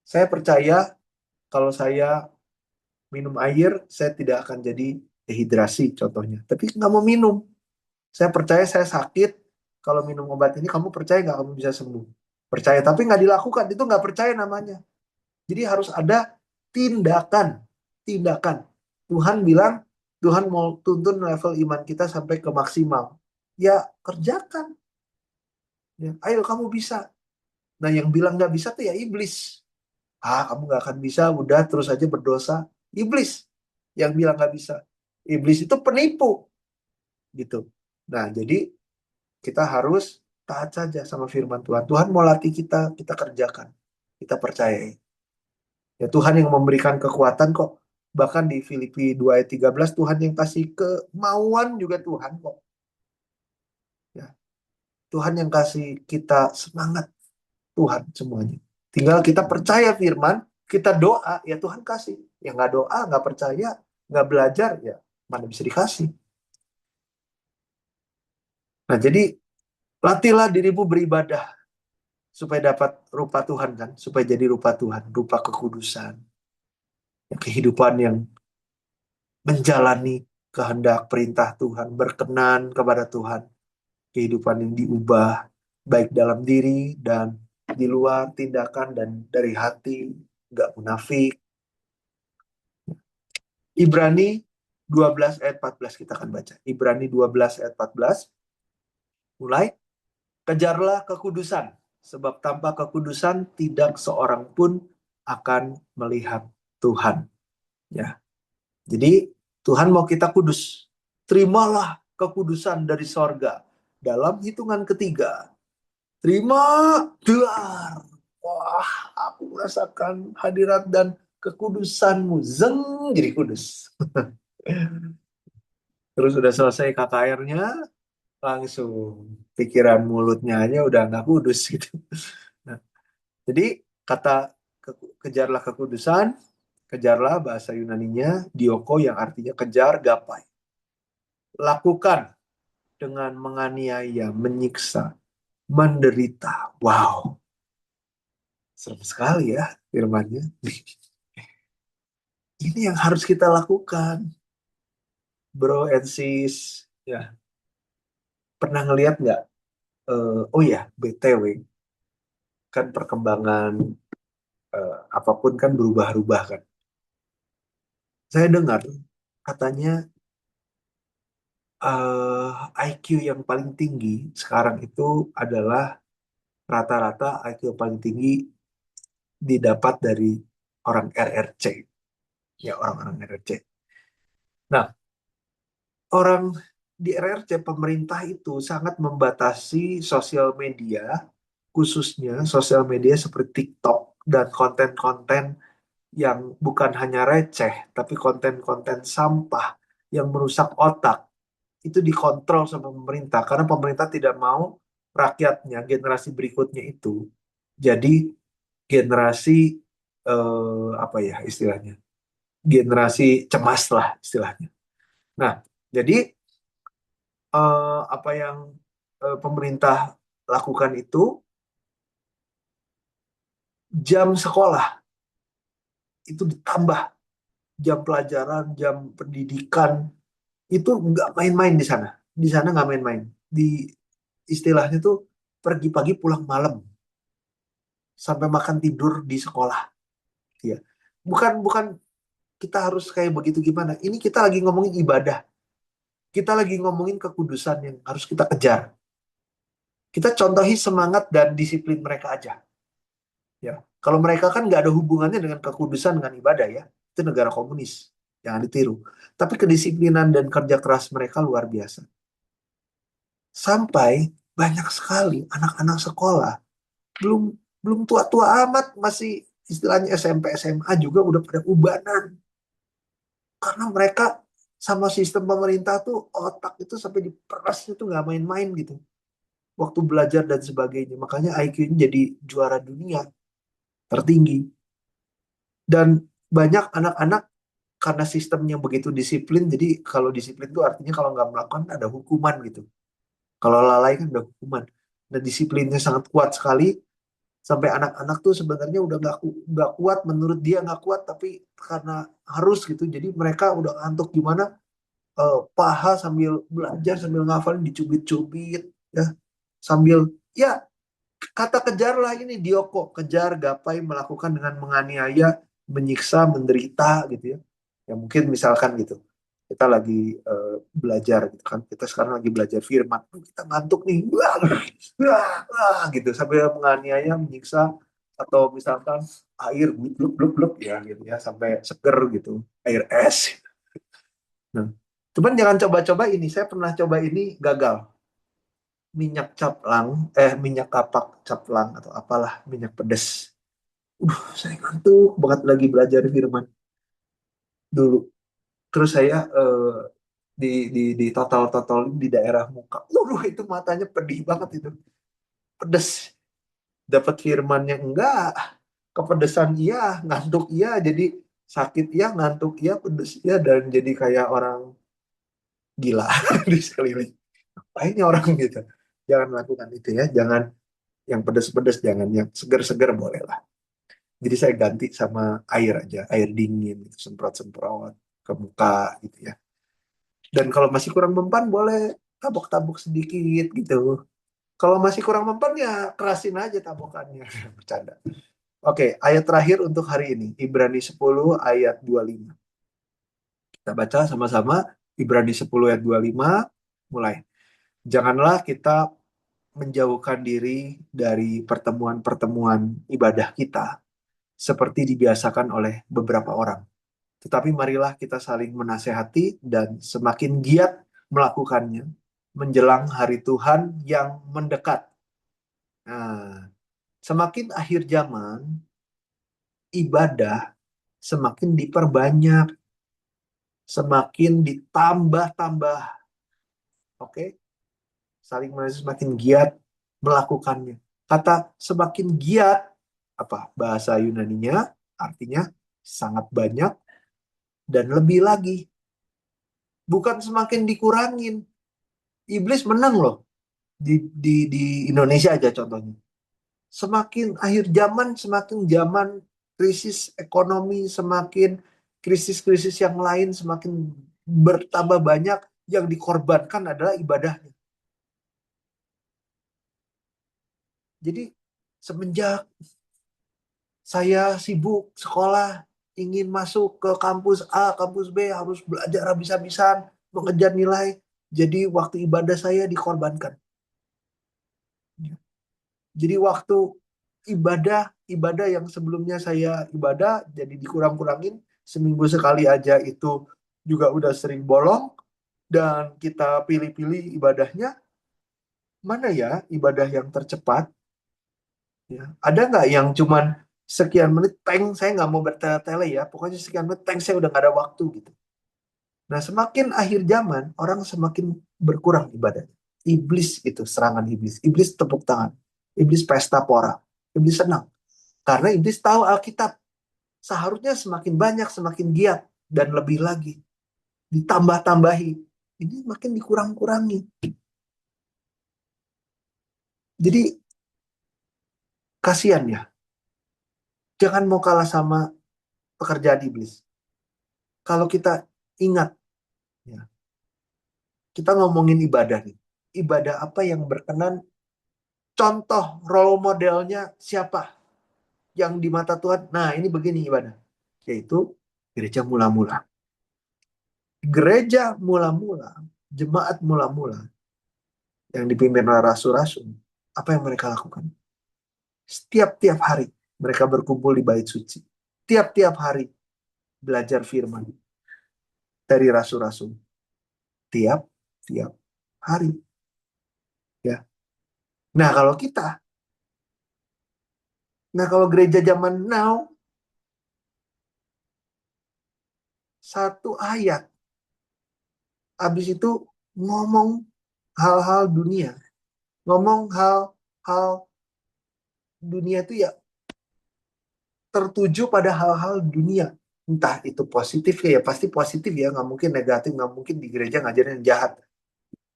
Saya percaya kalau saya minum air, saya tidak akan jadi dehidrasi contohnya. Tapi nggak mau minum. Saya percaya saya sakit, kalau minum obat ini kamu percaya nggak kamu bisa sembuh? Percaya, tapi nggak dilakukan, itu nggak percaya namanya. Jadi harus ada tindakan. Tindakan. Tuhan bilang, Tuhan mau tuntun level iman kita sampai ke maksimal. Ya kerjakan. Ya, ayo kamu bisa. Nah yang bilang nggak bisa tuh ya iblis. Ah kamu nggak akan bisa, udah terus aja berdosa. Iblis yang bilang nggak bisa. Iblis itu penipu. Gitu. Nah jadi kita harus taat saja sama firman Tuhan. Tuhan mau latih kita, kita kerjakan. Kita percayai. Ya Tuhan yang memberikan kekuatan kok. Bahkan di Filipi 2 ayat 13, Tuhan yang kasih kemauan juga Tuhan kok. Ya. Tuhan yang kasih kita semangat. Tuhan semuanya. Tinggal kita percaya firman, kita doa, ya Tuhan kasih. Yang nggak doa, nggak percaya, nggak belajar, ya mana bisa dikasih. Nah jadi latihlah dirimu beribadah supaya dapat rupa Tuhan kan, supaya jadi rupa Tuhan, rupa kekudusan, kehidupan yang menjalani kehendak perintah Tuhan, berkenan kepada Tuhan, kehidupan yang diubah baik dalam diri dan di luar, tindakan dan dari hati, nggak munafik. Ibrani 12 ayat 14 kita akan baca. Ibrani 12 ayat 14 mulai, kejarlah kekudusan, sebab tanpa kekudusan tidak seorang pun akan melihat Tuhan. Ya. Jadi Tuhan mau kita kudus. Terimalah kekudusan dari sorga. Dalam hitungan ketiga, terima Tuhan. Wah, aku merasakan hadirat dan kekudusanmu. Zeng, jadi kudus. Terus udah selesai KKR-nya, langsung pikiran mulutnya aja udah nggak kudus gitu. Nah, jadi kata kejarlah kekudusan, kejarlah bahasa Yunaninya dioko yang artinya kejar, gapai. Lakukan dengan menganiaya, menyiksa, menderita. Wow, serem sekali ya firmannya. Ini yang harus kita lakukan, bro and sis. Ya, pernah ngeliat nggak? Oh ya, BTW, kan perkembangan apapun kan berubah-ubah kan. Saya dengar katanya IQ yang paling tinggi sekarang itu adalah rata-rata IQ yang paling tinggi didapat dari orang RRC. Ya, orang-orang RRC. Nah, orang di RRC pemerintah itu sangat membatasi sosial media, khususnya sosial media seperti TikTok dan konten-konten yang bukan hanya receh, tapi konten-konten sampah yang merusak otak, itu dikontrol sama pemerintah. Karena pemerintah tidak mau rakyatnya, generasi berikutnya itu jadi generasi apa ya istilahnya, generasi cemas lah istilahnya. Nah, jadi apa yang pemerintah lakukan itu, jam sekolah itu ditambah, jam pelajaran, jam pendidikan itu nggak main-main di sana. Di sana nggak main-main. Di istilahnya tuh pergi pagi pulang malam sampai makan tidur di sekolah. Ya, bukan bukan kita harus kayak begitu gimana. Ini kita lagi ngomongin ibadah. Kita lagi ngomongin kekudusan yang harus kita kejar. Kita contohi semangat dan disiplin mereka aja. Ya, kalau mereka kan nggak ada hubungannya dengan kekudusan dengan ibadah ya. Itu negara komunis, jangan ditiru. Tapi kedisiplinan dan kerja keras mereka luar biasa. Sampai banyak sekali anak-anak sekolah belum belum tua-tua amat, masih istilahnya SMP SMA juga udah pada ubanan karena mereka sama sistem pemerintah tuh otak itu sampai diperas itu nggak main-main gitu waktu belajar dan sebagainya. Makanya IQ-nya jadi juara dunia tertinggi. Dan banyak anak-anak karena sistemnya begitu disiplin, jadi kalau disiplin itu artinya kalau nggak melakukan ada hukuman gitu. Kalau lalai kan ada hukuman. Dan disiplinnya sangat kuat sekali sampai anak-anak tuh sebenarnya udah nggak kuat, menurut dia nggak kuat tapi karena harus gitu. Jadi mereka udah ngantuk gimana, paha sambil belajar sambil ngafalin dicubit-cubit ya, sambil ya kata kejarlah ini Dioko, kejar, gapai, melakukan dengan menganiaya, menyiksa, menderita gitu ya. Ya mungkin misalkan gitu. Kita lagi belajar gitu kan. Kita sekarang lagi belajar firman. Kita ngantuk nih. Wah, wah, wah, gitu sambil menganiaya, menyiksa, atau misalkan air blub blub blub ya gitu ya sampai seger gitu. Air es. Nah, cuman jangan coba-coba ini. Saya pernah coba ini gagal. Minyak caplang, minyak kapak caplang atau apalah, minyak pedas. Saya ngantuk banget lagi belajar firman dulu. Terus saya di total di daerah muka. Itu matanya pedih banget itu. Pedes. Dapat firmannya enggak. Kepedesan iya, ngantuk iya, jadi sakit iya, ngantuk iya, pedes iya, dan jadi kayak orang gila di sekeliling. Lainnya orang gitu. Jangan lakukan itu ya. Jangan yang pedes-pedes, jangan yang seger-seger boleh lah. Jadi saya ganti sama air aja, air dingin, gitu, semprot-semprot ke muka gitu ya. Dan kalau masih kurang mempan boleh tabok-tabok sedikit gitu. Kalau masih kurang mempan ya kerasin aja tabokannya. Bercanda. Oke, ayat terakhir untuk hari ini. Ibrani 10 ayat 25. Kita baca sama-sama. Ibrani 10 ayat 25. Mulai. Janganlah kita menjauhkan diri dari pertemuan-pertemuan ibadah kita seperti dibiasakan oleh beberapa orang. Tetapi marilah kita saling menasehati dan semakin giat melakukannya menjelang hari Tuhan yang mendekat. Nah, semakin akhir zaman, ibadah semakin diperbanyak, semakin ditambah-tambah. Oke, saling menasehati, semakin giat melakukannya. Kata semakin giat, apa bahasa Yunaninya? Artinya sangat banyak dan lebih lagi. Bukan semakin dikurangin. Iblis menang loh di Indonesia aja contohnya. Semakin akhir zaman, semakin zaman krisis ekonomi, semakin krisis-krisis yang lain semakin bertambah banyak, yang dikorbankan adalah ibadahnya. Jadi semenjak saya sibuk sekolah, ingin masuk ke kampus A, kampus B, harus belajar habis-habisan, mengejar nilai. Jadi waktu ibadah saya dikorbankan. Jadi waktu ibadah, ibadah yang sebelumnya saya ibadah jadi dikurang-kurangin, seminggu sekali aja itu juga udah sering bolong, dan kita pilih-pilih ibadahnya, mana ya ibadah yang tercepat, ya. Ada nggak yang cuman sekian menit, saya nggak mau bertele-tele ya, pokoknya sekian menit, saya udah nggak ada waktu gitu. Nah, semakin akhir zaman, orang semakin berkurang ibadah. Iblis itu, serangan iblis. Iblis tepuk tangan. Iblis pesta pora. Iblis senang. Karena iblis tahu Alkitab. Seharusnya semakin banyak, semakin giat. Dan lebih lagi. Ditambah-tambahi. Ini makin dikurang-kurangi. Jadi, kasihan ya. Jangan mau kalah sama pekerjaan iblis. Kalau kita ingat, ya, kita ngomongin ibadah nih. Ibadah apa yang berkenan? Contoh role modelnya siapa yang di mata Tuhan? Nah, ini begini ibadah. Yaitu gereja mula-mula. Gereja mula-mula, jemaat mula-mula yang dipimpin oleh rasul-rasul, apa yang mereka lakukan? Setiap-tiap hari mereka berkumpul di bait suci. Tiap-tiap hari belajar firman dari rasul-rasul. Tiap-tiap hari. Ya. Nah, kalau gereja zaman now, satu ayat, habis itu ngomong hal-hal dunia. Ngomong hal-hal dunia itu ya tertuju pada hal-hal dunia. Entah itu positif ya pasti positif ya, nggak mungkin negatif, nggak mungkin di gereja ngajarin yang jahat.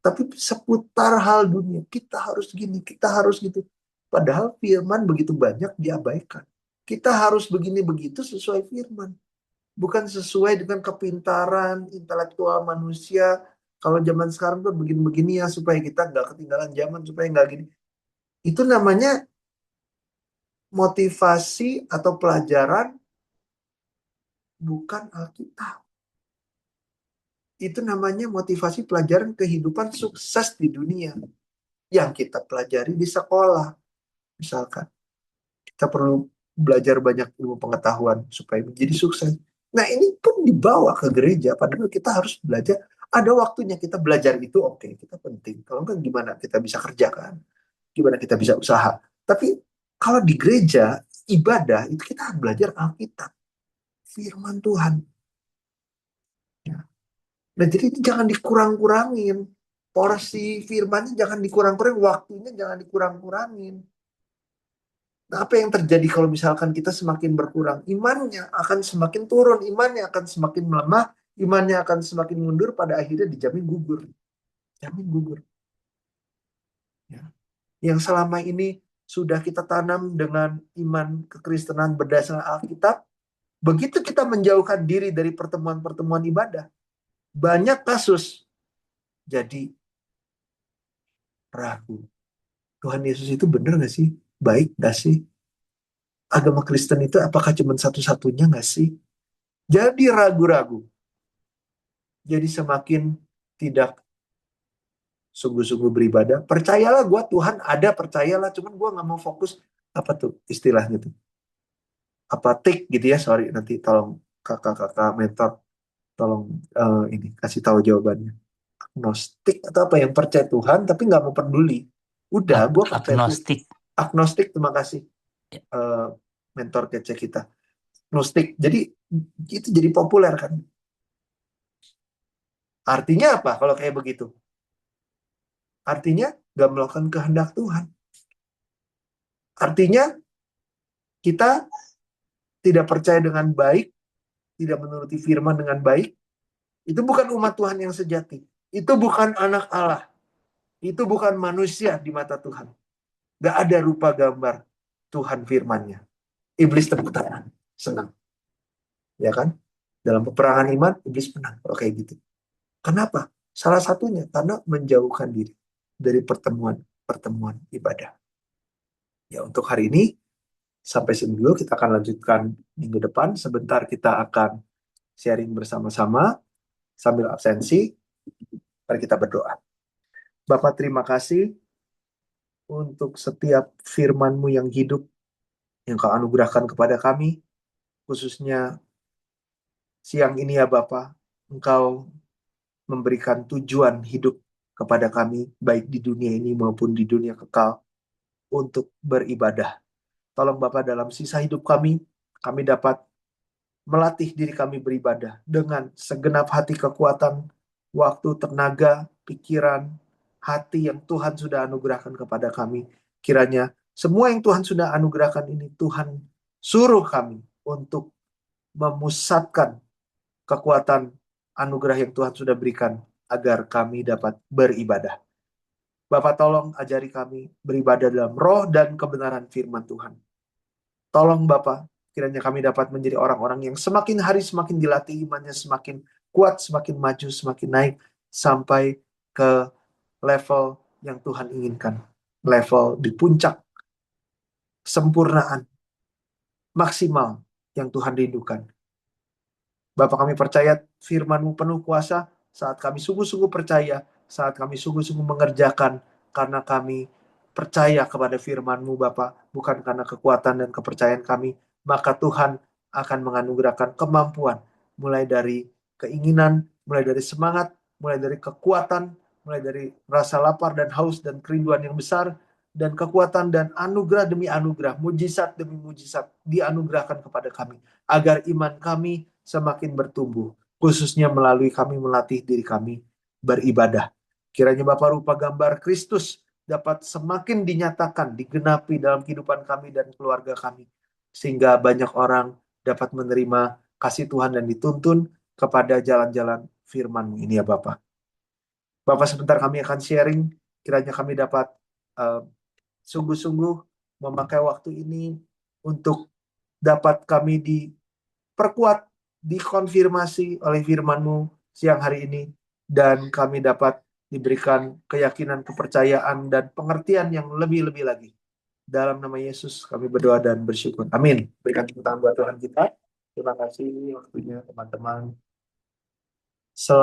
Tapi seputar hal dunia, kita harus gini, kita harus gitu. Padahal firman begitu banyak diabaikan. Kita harus begini begitu sesuai firman. Bukan sesuai dengan kepintaran intelektual manusia. Kalau zaman sekarang tuh begini-begini ya supaya kita nggak ketinggalan zaman, supaya nggak gini. Itu namanya motivasi atau pelajaran bukan Alkitab. Itu namanya motivasi pelajaran kehidupan sukses di dunia yang kita pelajari di sekolah. Misalkan kita perlu belajar banyak ilmu pengetahuan supaya menjadi sukses. Nah, ini pun dibawa ke gereja, padahal kita harus belajar. Ada waktunya kita belajar itu, oke, kita penting. Kalau enggak gimana kita bisa kerjakan? Gimana kita bisa usaha? Tapi kalau di gereja, ibadah, itu kita belajar Alkitab, firman Tuhan. Ya. Nah, jadi ini jangan dikurang-kurangin. Porsi firmannya jangan dikurang-kurangin, waktunya jangan dikurang-kurangin. Nah, apa yang terjadi kalau misalkan kita semakin berkurang? Imannya akan semakin turun, imannya akan semakin melemah, imannya akan semakin mundur, pada akhirnya dijamin gugur. Jamin gugur. Ya. Yang selama ini sudah kita tanam dengan iman kekristenan berdasarkan Alkitab, begitu kita menjauhkan diri dari pertemuan-pertemuan ibadah, banyak kasus jadi ragu. Tuhan Yesus itu benar nggak sih? Baik nggak sih? Agama Kristen itu apakah cuma satu-satunya nggak sih? Jadi ragu-ragu. Jadi semakin tidak sungguh-sungguh beribadah. Percayalah gue Tuhan ada, percayalah. Cuman gue nggak mau fokus. Apa tuh istilahnya tuh? Apa tik gitu ya? Sorry, nanti tolong kakak-kakak mentor. Tolong ini kasih tahu jawabannya. Agnostik atau apa yang percaya Tuhan tapi nggak mau peduli. Udah, gue percaya tuh. Agnostik. Agnostik, terima kasih. Ya. Mentor kece kita. Agnostik. Jadi itu jadi populer kan. Artinya apa kalau kayak begitu? Artinya gak melakukan kehendak Tuhan. Artinya kita tidak percaya dengan baik, tidak menuruti firman dengan baik. Itu bukan umat Tuhan yang sejati. Itu bukan anak Allah. Itu bukan manusia di mata Tuhan. Gak ada rupa gambar Tuhan firmannya. Iblis tepuk tangan. Senang. Ya kan? Dalam peperangan iman, iblis menang. Kalau kayak gitu. Kenapa? Salah satunya karena menjauhkan diri dari pertemuan-pertemuan ibadah. Ya, untuk hari ini sampai sini dulu, kita akan lanjutkan minggu depan. Sebentar kita akan sharing bersama-sama sambil absensi. Mari kita berdoa. Bapak, terima kasih untuk setiap firman-Mu yang hidup yang Kau anugerahkan kepada kami, khususnya siang ini ya Bapak. Engkau memberikan tujuan hidup kepada kami, baik di dunia ini maupun di dunia kekal, untuk beribadah. Tolong Bapa dalam sisa hidup kami dapat melatih diri kami beribadah dengan segenap hati, kekuatan, waktu, tenaga, pikiran, hati yang Tuhan sudah anugerahkan kepada kami. Kiranya semua yang Tuhan sudah anugerahkan ini Tuhan suruh kami untuk memusatkan kekuatan anugerah yang Tuhan sudah berikan agar kami dapat beribadah. Bapak tolong ajari kami beribadah dalam roh dan kebenaran firman Tuhan. Tolong Bapak, kiranya kami dapat menjadi orang-orang yang semakin hari semakin dilatih imannya, semakin kuat, semakin maju, semakin naik, sampai ke level yang Tuhan inginkan. Level di puncak kesempurnaan maksimal yang Tuhan rindukan. Bapak, kami percaya firman-Mu penuh kuasa saat kami sungguh-sungguh percaya, saat kami sungguh-sungguh mengerjakan, karena kami percaya kepada firman-Mu Bapak, bukan karena kekuatan dan kepercayaan kami, maka Tuhan akan menganugerahkan kemampuan, mulai dari keinginan, mulai dari semangat, mulai dari kekuatan, mulai dari rasa lapar dan haus dan kerinduan yang besar, dan kekuatan dan anugerah demi anugerah, mujizat demi mujizat dianugerahkan kepada kami, agar iman kami semakin bertumbuh, khususnya melalui kami melatih diri kami beribadah. Kiranya Bapak rupa gambar Kristus dapat semakin dinyatakan, digenapi dalam kehidupan kami dan keluarga kami, sehingga banyak orang dapat menerima kasih Tuhan dan dituntun kepada jalan-jalan firman-Mu ini ya Bapak. Bapak, sebentar kami akan sharing, kiranya kami dapat sungguh-sungguh memakai waktu ini untuk dapat kami diperkuat, dikonfirmasi oleh firman-Mu siang hari ini, dan kami dapat diberikan keyakinan, kepercayaan, dan pengertian yang lebih-lebih lagi. Dalam nama Yesus kami berdoa dan bersyukur. Amin. Berikan tepuk tangan buat Tuhan kita. Terima kasih waktunya teman-teman. Selamat